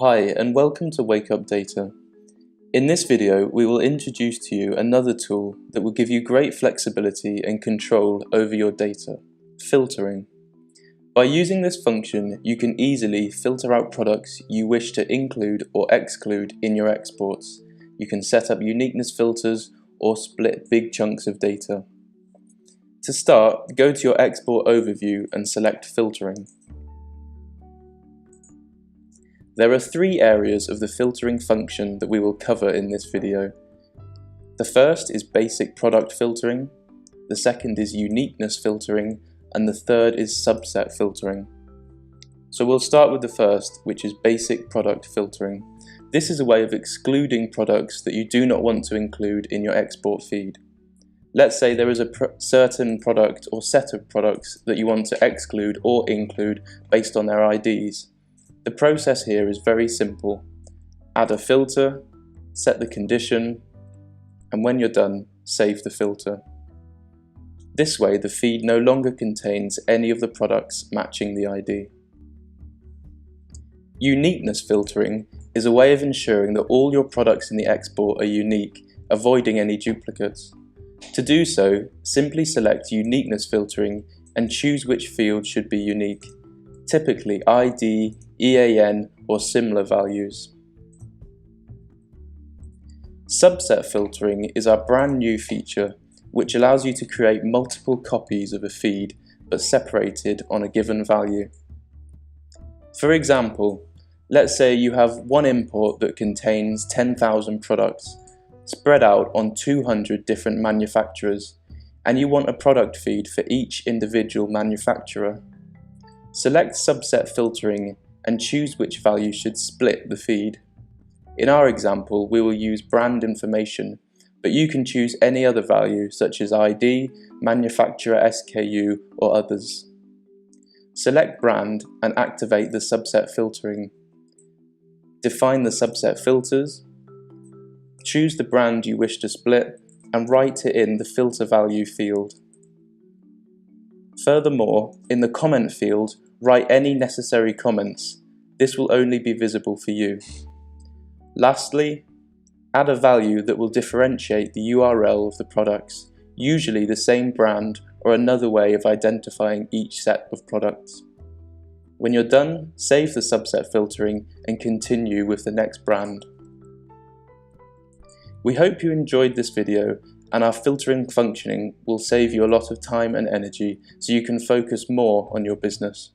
Hi and welcome to WakeupData. In this video we will introduce to you another tool that will give you great flexibility and control over your data, filtering. By using this function you can easily filter out products you wish to include or exclude in your exports. You can set up uniqueness filters or split big chunks of data. To start, go to your export overview and select filtering. There are three areas of the filtering function that we will cover in this video. The first is basic product filtering, the second is uniqueness filtering, and the third is subset filtering. So we'll start with the first, which is basic product filtering. This is a way of excluding products that you do not want to include in your export feed. Let's say there is a certain product or set of products that you want to exclude or include based on their IDs. The process here is very simple. Add a filter, set the condition, and when you're done, save the filter. This way the feed no longer contains any of the products matching the ID. Uniqueness filtering is a way of ensuring that all your products in the export are unique, avoiding any duplicates. To do so, simply select uniqueness filtering and choose which field should be unique, typically ID, EAN or similar values. Subset filtering is our brand new feature which allows you to create multiple copies of a feed but separated on a given value. For example, let's say you have one import that contains 10,000 products spread out on 200 different manufacturers, and you want a product feed for each individual manufacturer. Select subset filtering and choose which value should split the feed. In our example, we will use brand information, but you can choose any other value such as ID, manufacturer SKU or others. Select brand and activate the subset filtering. Define the subset filters. Choose the brand you wish to split and write it in the filter value field. Furthermore, in the comment field, write any necessary comments. This will only be visible for you. Lastly, add a value that will differentiate the URL of the products, usually the same brand or another way of identifying each set of products. When you're done, save the subset filtering and continue with the next brand. We hope you enjoyed this video, and our filtering functioning will save you a lot of time and energy so you can focus more on your business.